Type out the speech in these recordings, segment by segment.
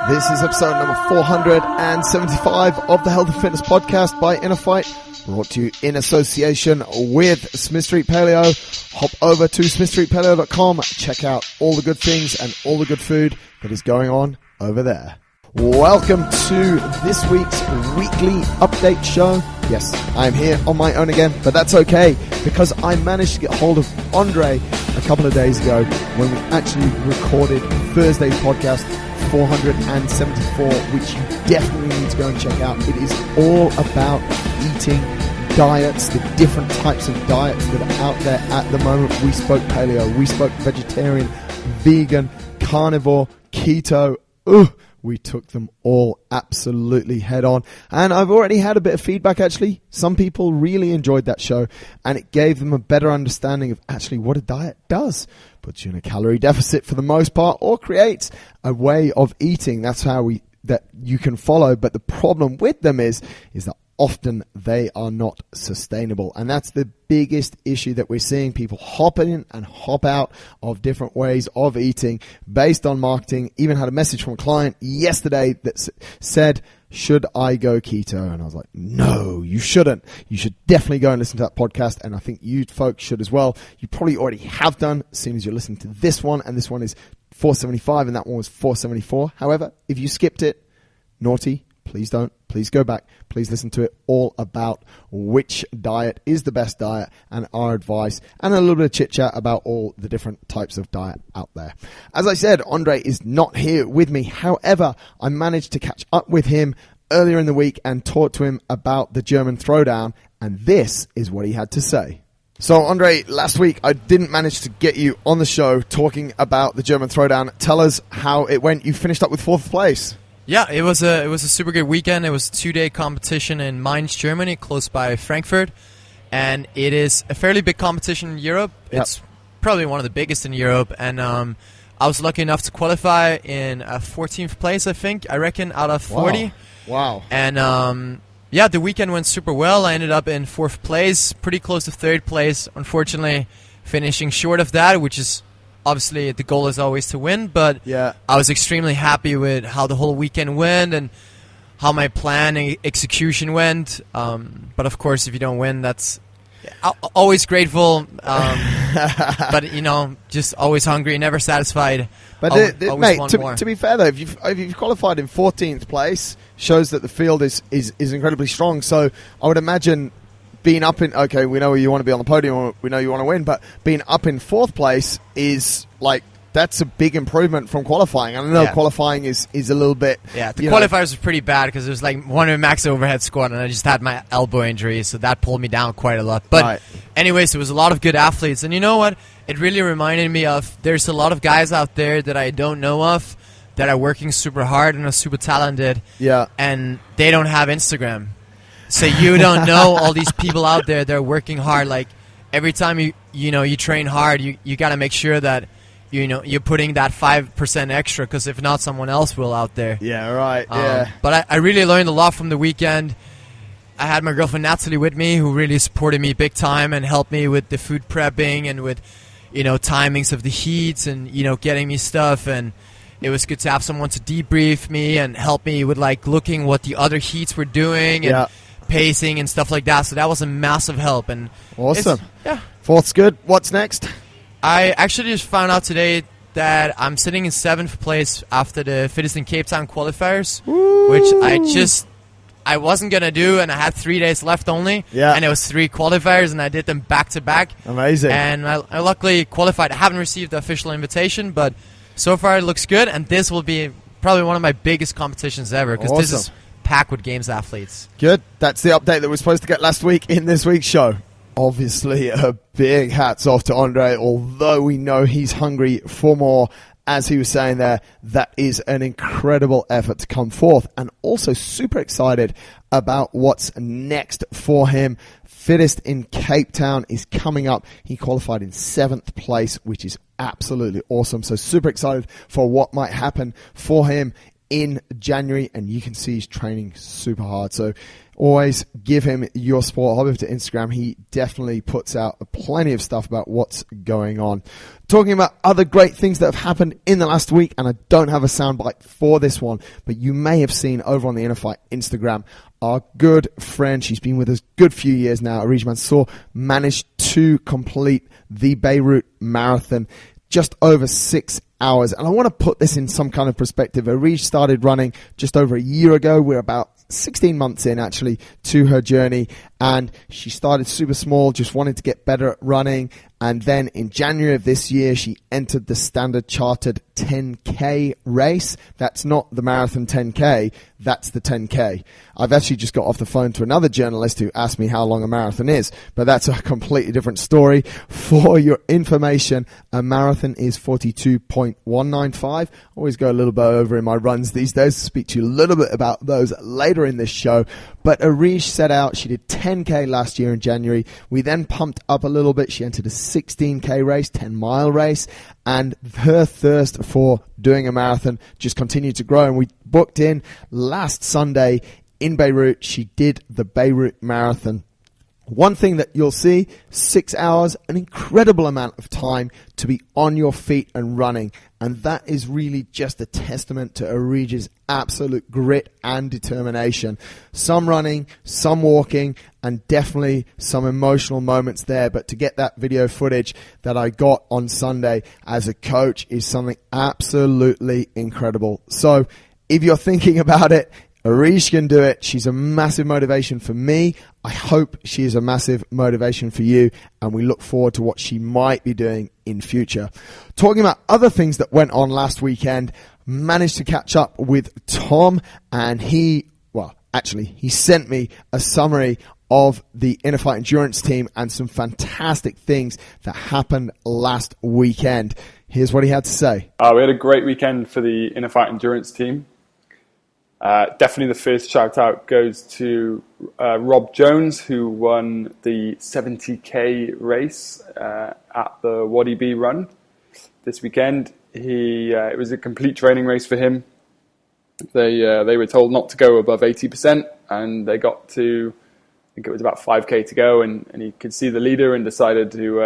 This is episode number 475 of the Health and Fitness Podcast by InnerFight, brought to you in association with Smith Street Paleo. Hop over to smithstreetpaleo.com, check out all the good things and all the good food that is going on over there. Welcome to this week's weekly update show. Yes, I'm here on my own again, but that's okay because I managed to get hold of Andre a couple of days ago when we actually recorded Thursday's podcast 474, which you definitely need to go and check out. It is all about eating, diets, the different types of diets that are out there at the moment. We spoke paleo, we spoke vegetarian, vegan, carnivore, keto. We took them all absolutely head on. And I've already had a bit of feedback, actually. Some people really enjoyed that show, and it gave them a better understanding of actually what a diet does. Puts you in a calorie deficit for the most part, or creates a way of eating. That's how that you can follow. But the problem with them is that often they are not sustainable. And that's the biggest issue that we're seeing. People hop in and hop out of different ways of eating based on marketing. Even had a message from a client yesterday that said, should I go keto? And I was like, no, you shouldn't. You should definitely go and listen to that podcast. And I think you folks should as well. You probably already have done as soon as you're listening to this one. And this one is 475 and that one was 474. However, if you skipped it, naughty. Please don't. Please go back. Please listen to it, all about which diet is the best diet and our advice, and a little bit of chit-chat about all the different types of diet out there. As I said, Andre is not here with me. However, I managed to catch up with him earlier in the week and talk to him about the German Throwdown, and this is what he had to say. So, Andre, last week I didn't manage to get you on the show talking about the German Throwdown. Tell us how it went. You finished up with 4th place. Yeah, it was a super good weekend. It was a 2-day competition in Mainz, Germany, close by Frankfurt, and it is a fairly big competition in Europe. Yep. It's probably one of the biggest in Europe, and I was lucky enough to qualify in 14th place, I reckon, out of 40. Wow. And yeah, the weekend went super well. I ended up in 4th place, pretty close to 3rd place. Unfortunately, finishing short of that, which is obviously the goal is always to win, but yeah. I was extremely happy with how the whole weekend went and how my plan and execution went. But of course, if you don't win, that's always grateful. But just always hungry, never satisfied. But always mate, to be fair though, if you've qualified in 14th place, shows that the field is incredibly strong. So I would imagine being up in, okay, we know you want to be on the podium, we know you want to win, but being up in 4th place is like, that's a big improvement from qualifying. I don't know, qualifying is a little bit... Yeah, the qualifiers were pretty bad because it was like one of max overhead squat and I just had my elbow injury, so that pulled me down quite a lot. But anyways, it was a lot of good athletes. And you know what? It really reminded me of, there's a lot of guys out there that I don't know of that are working super hard and are super talented. Yeah. And they don't have Instagram. So you don't know all these people out there that are working hard. Like every time you train hard, you got to make sure that you're putting that 5% extra, because if not, someone else will out there. Yeah, right. Yeah. But I really learned a lot from the weekend. I had my girlfriend Natalie with me, who really supported me big time and helped me with the food prepping and with timings of the heats and getting me stuff. And it was good to have someone to debrief me and help me with like looking what the other heats were doing and pacing and stuff like that. So that was a massive help. And awesome. Yeah. 4th's good. What's next? I actually just found out today that I'm sitting in 7th place after the Fittest in Cape Town qualifiers, which I wasn't going to do, and I had 3 days left only. Yeah. And it was 3 qualifiers, and I did them back to back. Amazing. And I luckily qualified. I haven't received the official invitation, but so far it looks good, and this will be probably one of my biggest competitions ever, because this is packed with games athletes. Good. That's the update that we're supposed to get last week in this week's show. Obviously, a big hats off to Andre, although we know he's hungry for more. As he was saying there, that is an incredible effort to come forth, and also super excited about what's next for him. Fittest in Cape Town is coming up. He qualified in 7th place, which is absolutely awesome. So super excited for what might happen for him in January, and you can see he's training super hard. So always give him your support. Hop over to Instagram. He definitely puts out plenty of stuff about what's going on. Talking about other great things that have happened in the last week, and I don't have a soundbite for this one, but you may have seen over on the InnerFight Instagram, our good friend, she's been with us a good few years now, Arij Mansour, managed to complete the Beirut Marathon just over 6 hours. And I want to put this in some kind of perspective. Arij started running just over a year ago. We're about 16 months in actually to her journey, and she started super small, just wanted to get better at running. And then in January of this year, she entered the standard chartered 10K race. That's not the marathon 10K, that's the 10K. I've actually just got off the phone to another journalist who asked me how long a marathon is, but that's a completely different story. For your information, a marathon is 42.195. Always go a little bit over in my runs these days. I'll speak to you a little bit about those later in this show. But Arij set out, she did 10K last year in January. We then pumped up a little bit. She entered a 16K race, 10-mile race, and her thirst for doing a marathon just continued to grow. And we booked in last Sunday in Beirut. She did the Beirut Marathon. One thing that you'll see, 6 hours, an incredible amount of time to be on your feet and running. And that is really just a testament to Arij's absolute grit and determination. Some running, some walking, and definitely some emotional moments there. But to get that video footage that I got on Sunday as a coach is something absolutely incredible. So if you're thinking about it, Arij can do it. She's a massive motivation for me. I hope she is a massive motivation for you, and we look forward to what she might be doing in future. Talking about other things that went on last weekend, managed to catch up with Tom, and he sent me a summary of the InnerFight Endurance team and some fantastic things that happened last weekend. Here's what he had to say. We had a great weekend for the InnerFight Endurance team. Definitely the first shout out goes to Rob Jones, who won the 70k race at the Wadi B run this weekend. It was a complete training race for him. They were told not to go above 80%, and they got to, I think it was about 5k to go, and he could see the leader and decided to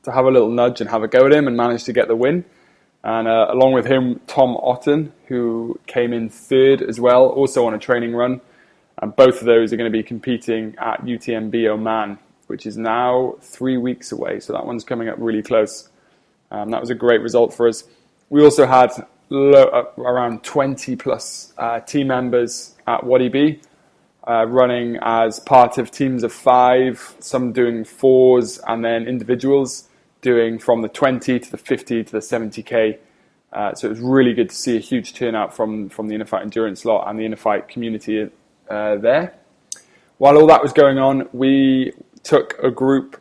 have a little nudge and have a go at him, and managed to get the win. And along with him, Tom Otten, who came in third as well, also on a training run. And both of those are going to be competing at UTMB Oman, which is now 3 weeks away. So that one's coming up really close. That was a great result for us. We also had around 20 plus team members at Wadi B, running as part of teams of 5, some doing 4s, and then individuals doing from the 20 to the 50 to the 70k. So it was really good to see a huge turnout from the InnerFight Endurance lot and the InnerFight community there. While all that was going on, we took a group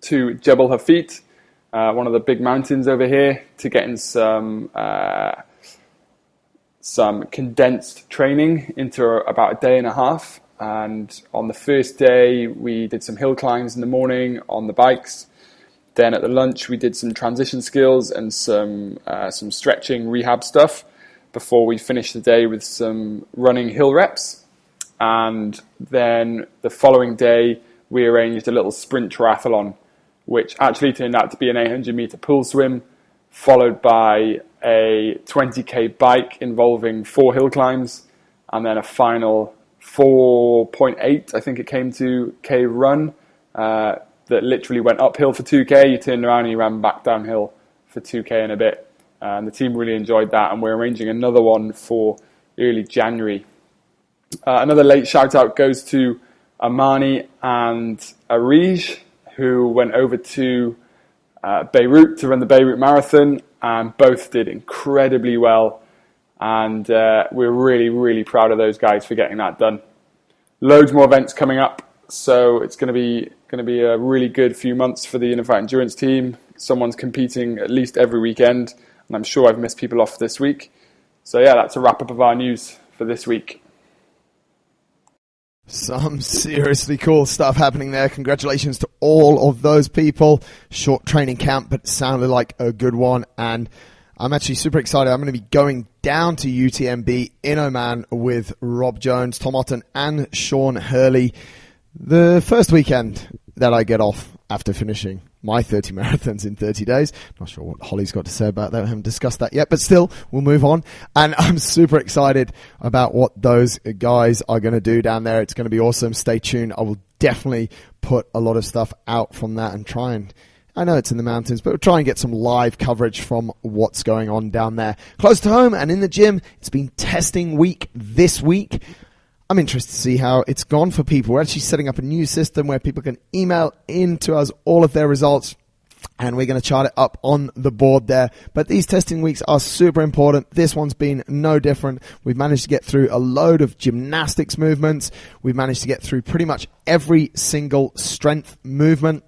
to Jebel Hafit, one of the big mountains over here, to get in some condensed training into about a day and a half. And on the first day, we did some hill climbs in the morning on the bikes. Then at the lunch, we did some transition skills and some stretching rehab stuff before we finished the day with some running hill reps. And then the following day, we arranged a little sprint triathlon, which actually turned out to be an 800-meter pool swim, followed by a 20k bike involving 4 hill climbs, and then a final 4.8, I think it came to, K run, that literally went uphill for 2k, you turned around and you ran back downhill for 2k and a bit. And the team really enjoyed that, and we're arranging another one for early January. Another late shout out goes to Amani and Arij, who went over to Beirut to run the Beirut Marathon, and both did incredibly well. And we're really, really proud of those guys for getting that done. Loads more events coming up, so it's going to be a really good few months for the InnerFight Endurance team. Someone's competing at least every weekend, and I'm sure I've missed people off this week. So yeah, that's a wrap up of our news for this week. Some seriously cool stuff happening there. Congratulations to all of those people. Short training camp, but it sounded like a good one. And I'm actually super excited. I'm going to be going down to UTMB in Oman with Rob Jones, Tom Otten, and Sean Hurley the first weekend that I get off after finishing my 30 marathons in 30 days. Not sure what Holly's got to say about that. We haven't discussed that yet, but still, we'll move on. And I'm super excited about what those guys are going to do down there. It's going to be awesome. Stay tuned. I will definitely put a lot of stuff out from that and try and, I know it's in the mountains, but we'll try and get some live coverage from what's going on down there. Close to home and in the gym, it's been testing week this week. I'm interested to see how it's gone for people. We're actually setting up a new system where people can email in to us all of their results, and we're going to chart it up on the board there. But these testing weeks are super important. This one's been no different. We've managed to get through a load of gymnastics movements. We've managed to get through pretty much every single strength movement,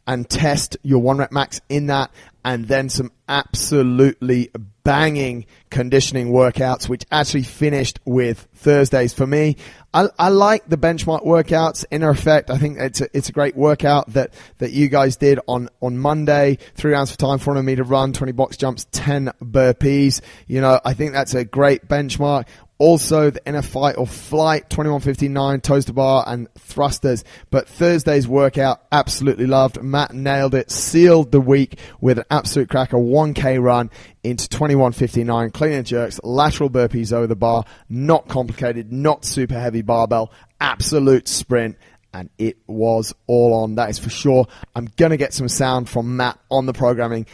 and test your 1 rep max in that, and then some absolutely banging conditioning workouts, which actually finished with Thursdays for me. I like the benchmark workouts. InnerFight, I think it's a great workout that you guys did on Monday. 3 rounds for time, 400 meter run, 20 box jumps, 10 burpees. I think that's a great benchmark. Also, the InnerFight or Flight, 21:59, toes to bar and thrusters. But Thursday's workout, absolutely loved. Matt nailed it, sealed the week with an absolute cracker, 1K run into 21:59, clean and jerks, lateral burpees over the bar, not complicated, not super heavy barbell, absolute sprint. And it was all on, that is for sure. I'm going to get some sound from Matt on the programming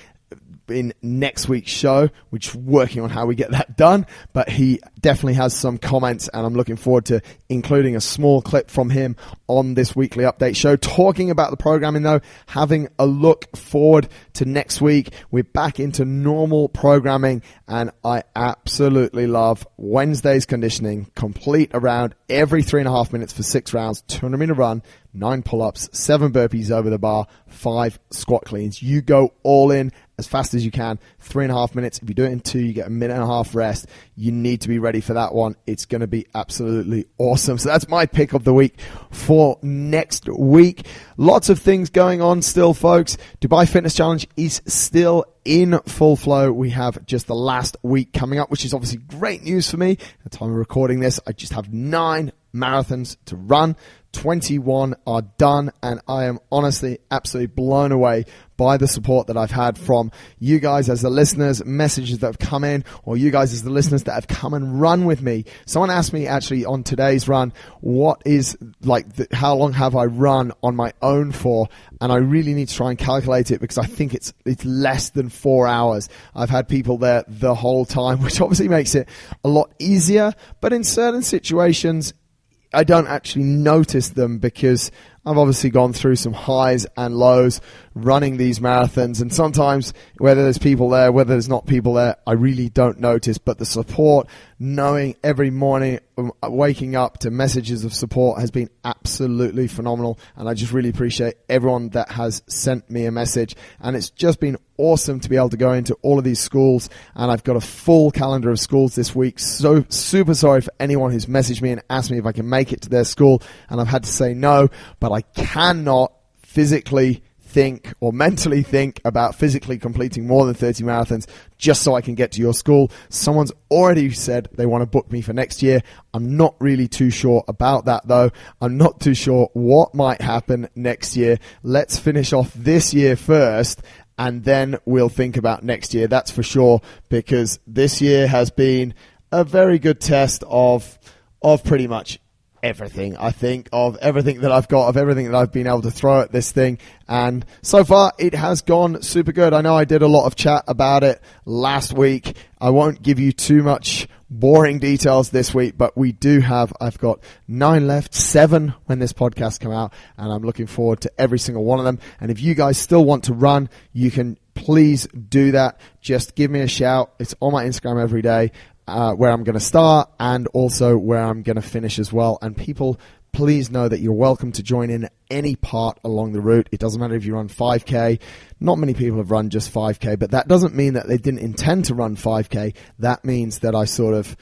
in next week's show, which is working on how we get that done, but he definitely has some comments, and I'm looking forward to including a small clip from him on this weekly update show. Talking about the programming though, having a look forward to next week, we're back into normal programming, and I absolutely love Wednesday's conditioning, complete around every 3.5 minutes for 6 rounds, 200 meter run, 9 pull-ups, 7 burpees over the bar, 5 squat cleans. You go all in as fast as you can, 3.5 minutes. If you do it in 2, you get a 1.5 minute rest. You need to be ready for that one. It's going to be absolutely awesome. So that's my pick of the week for next week. Lots of things going on still, folks. Dubai Fitness Challenge is still in full flow. We have just the last week coming up, which is obviously great news for me. At the time of recording this, I just have 9 marathons to run. 21 are done, and I am honestly absolutely blown away by the support that I've had from you guys as the listeners, messages that have come in, or you guys as the listeners that have come and run with me. Someone asked me actually on today's run, what is how long have I run on my own for? And I really need to try and calculate it, because I think it's less than 4 hours. I've had people there the whole time, which obviously makes it a lot easier, but in certain situations, I don't actually notice them, because I've obviously gone through some highs and lows running these marathons, and sometimes whether there's people there, whether there's not people there, I really don't notice. But the support, knowing every morning, waking up to messages of support, has been absolutely phenomenal, and I just really appreciate everyone that has sent me a message. And it's just been awesome to be able to go into all of these schools, and I've got a full calendar of schools this week. So super sorry for anyone who's messaged me and asked me if I can make it to their school, and I've had to say no, but I cannot physically think or mentally think about physically completing more than 30 marathons just so I can get to your school. Someone's already said they want to book me for next year. I'm not really too sure about that though. I'm not too sure what might happen next year. Let's finish off this year first, and then we'll think about next year. That's for sure, because this year has been a very good test of pretty much everything, I think, of everything that I've got, of everything that I've been able to throw at this thing. And so far, it has gone super good. I know I did a lot of chat about it last week. I won't give you too much boring details this week, but I've got 9 left, 7 when this podcast come out, and I'm looking forward to every single one of them. And if you guys still want to run, you can please do that. Just give me a shout. It's on my Instagram every day. Where I'm going to start and also where I'm going to finish as well. And people, please know that you're welcome to join in any part along the route. It doesn't matter if you run 5K. Not many people have run just 5K, but that doesn't mean that they didn't intend to run 5K. That means that I sort of,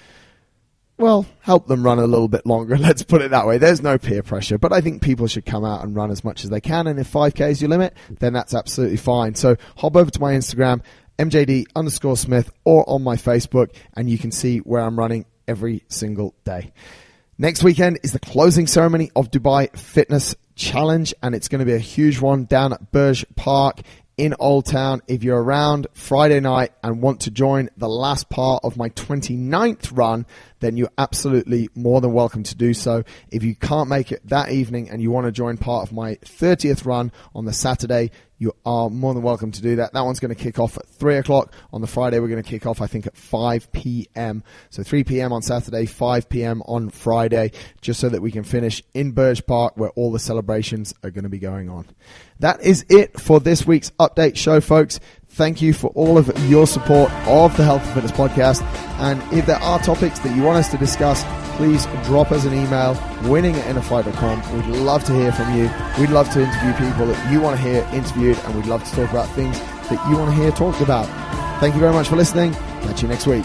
help them run a little bit longer. Let's put it that way. There's no peer pressure, but I think people should come out and run as much as they can. And if 5K is your limit, then that's absolutely fine. So hop over to my Instagram MJD_Smith, or on my Facebook, and you can see where I'm running every single day. Next weekend is the closing ceremony of Dubai Fitness Challenge, and it's going to be a huge one down at Burj Park in Old Town. If you're around Friday night and want to join the last part of my 29th run, then you're absolutely more than welcome to do so. If you can't make it that evening and you want to join part of my 30th run on the Saturday, you are more than welcome to do that. That one's going to kick off at 3 o'clock. On the Friday, we're going to kick off, I think, at 5 p.m. So 3 p.m. on Saturday, 5 p.m. on Friday, just so that we can finish in Burj Park, where all the celebrations are going to be going on. That is it for this week's update show, folks. Thank you for all of your support of the Health and Fitness Podcast. And if there are topics that you want us to discuss, please drop us an email, winning@innerfight.com. We'd love to hear from you. We'd love to interview people that you want to hear interviewed, and we'd love to talk about things that you want to hear talked about. Thank you very much for listening. Catch you next week.